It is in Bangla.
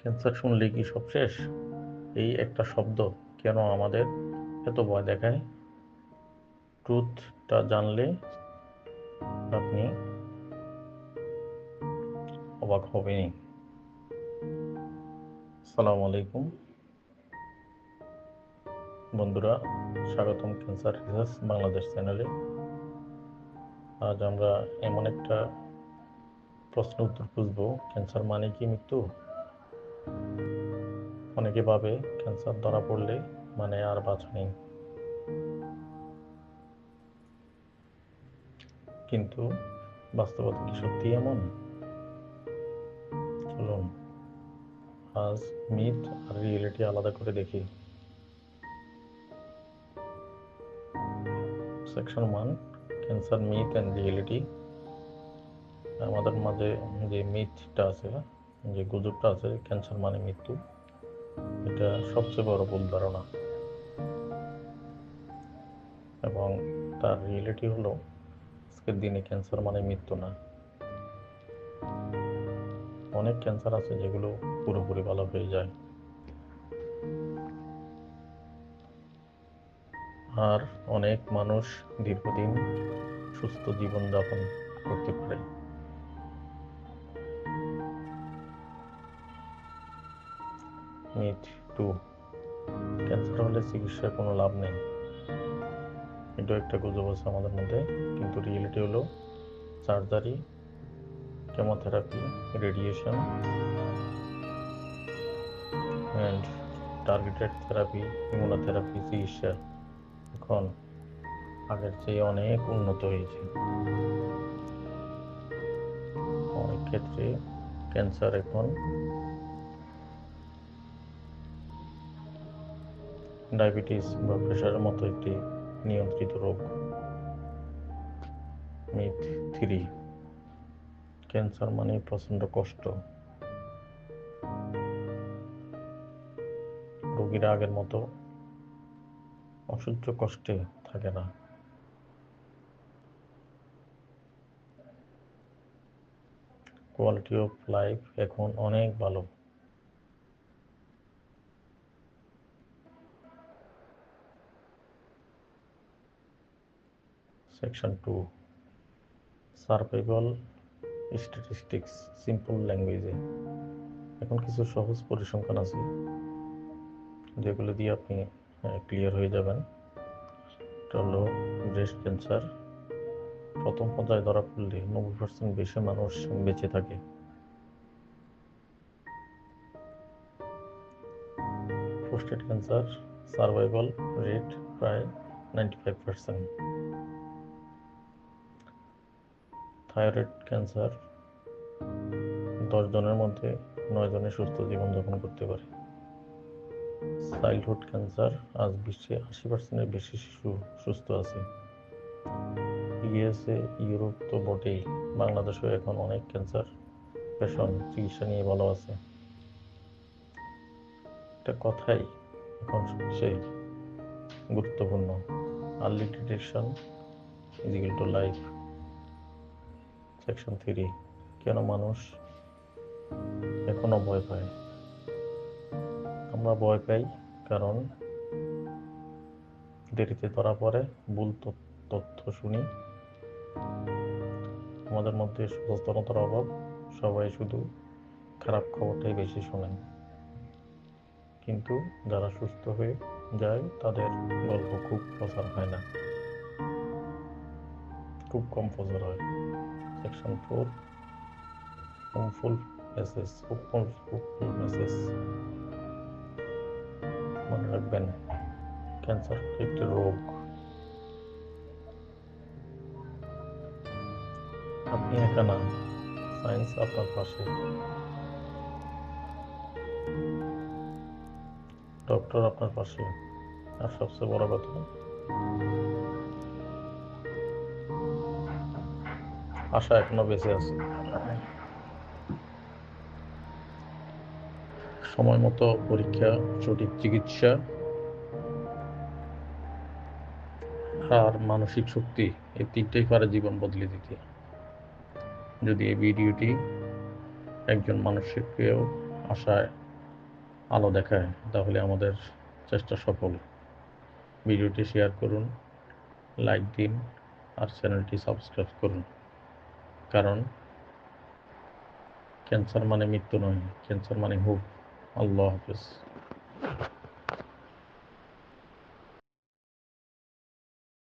ক্যান্সার শুনলে কি সব শেষ? এই একটা শব্দ কেন আমাদের এত ভয় দেখায়? ট্রুথটা জানলে আপনি অবাক হবেনই। আসসালামু আলাইকুম বন্ধুরা, স্বাগতম ক্যান্সার রিসার্চ বাংলাদেশ চ্যানেলে। আজ আমরা এমন একটা প্রশ্ন উত্তর খুঁজব, ক্যান্সার মানে কি মৃত্যু? অনেকে ভাবে ক্যান্সার ধরা পড়লে মানে আর বাঁচা নেই, কিন্তু বাস্তবতা কি সত্যি এমন? চলুন আজ মিথ আর রিয়েলিটি আলাদা করে দেখি। Section 1, cancer myth and reality. আমাদের মাঝে যে মিথটা আছে, যে গুজবটা আছে ক্যান্সার মানে মৃত্যু, এটা সবচেয়ে বড় ভুল ধারণা। এবং তার রিয়েলিটি হলো আজকের দিনে ক্যান্সার মানে মৃত্যু না। অনেক ক্যান্সার আছে যেগুলো পুরোপুরি ভালো হয়ে যায়, আর অনেক মানুষ দীর্ঘদিন সুস্থ জীবনযাপন করতে পারে। মিথ 2, ক্যান্সার হলে চিকিৎসার কোনো লাভ নেই। এটা একটা গুজব আছে আমাদের মধ্যে, কিন্তু রিয়েলিটি হলো surgery, chemotherapy, radiation and targeted therapy, immunotherapy চিকিৎসা এখন আগের চেয়ে অনেক উন্নত হয়েছে। অনেক ক্ষেত্রে ক্যান্সার এখন ডায়াবেটিস বা প্রেশারের মতো একটি নিয়ন্ত্রিত রোগ। মিথ 3, ক্যান্সার মানে প্রচণ্ড কষ্ট। রোগীরা আগের মতো অসহ্য কষ্টে থাকে না। কোয়ালিটি অফ লাইফ এখন অনেক ভালো। সেকশন 2, সার্ভাইভাল স্ট্যাটিস্টিক্স সিম্পল ল্যাঙ্গুয়েজে। এখন কিছু সহজ পরিসংখ্যান আছে যেগুলো দিয়ে আপনি ক্লিয়ার হয়ে যাবেন। এটা হলো ব্রেস্ট ক্যান্সার প্রথম পর্যায়ে ধরা পড়লে 90% বেশি মানুষ বেঁচে থাকে। প্রোস্টেট ক্যান্সার সার্ভাইভাল রেট প্রায় 95%। থাইরয়েড ক্যান্সার 10 জনের মধ্যে 9 জনে সুস্থ জীবনযাপন করতে পারে। চাইল্ডহুড ক্যান্সার, আজ বিশ্বে 80%-এর বেশি শিশু সুস্থ আছে। ইউএসএ, ইউরোপ তো বটেই, বাংলাদেশেও এখন অনেক ক্যান্সার পেশেন্ট চিকিৎসা নিয়ে ভালো আছে। একটা কথাই এখন সেই গুরুত্বপূর্ণ, early detection is equal to life. Section 3, কেন মানুষ এখনো ভয় পায়? আমরা ভয় পাই কারণ দেরিতে ধরা পড়ে, ভুল তথ্য শুনি, আমাদের মধ্যে সচেতনতার অভাব, সবাই শুধু খারাপ খবরটাই বেশি শোনেন। কিন্তু যারা সুস্থ হয়ে যায় তাদের গল্প খুব প্রচার হয় না, খুব কম প্রচার হয়। Section 4, hopeful message. মনে রাখবেন, ক্যান্সার একটি রোগ, আপনি একা না, সায়েন্স আপনার পাশে, ডক্টর আপনার পাশে, আর সবচেয়ে বড় কথা, আশা এখনো বেঁচে আছে। সময় মতো পরীক্ষা, সঠিক চিকিৎসা আর মানসিক শক্তি, এই তিনটেই পারে জীবন বদলে দিতে। যদি এই ভিডিওটি একজন মানুষকেও আশায় আলো দেখায়, তাহলে আমাদের চেষ্টা সফল। ভিডিওটি শেয়ার করুন, লাইক দিন আর চ্যানেলটি সাবস্ক্রাইব করুন। কারণ ক্যান্সার মানে মৃত্যু নয়, ক্যান্সার মানে হোপ। আল্লাহ হাফেজ।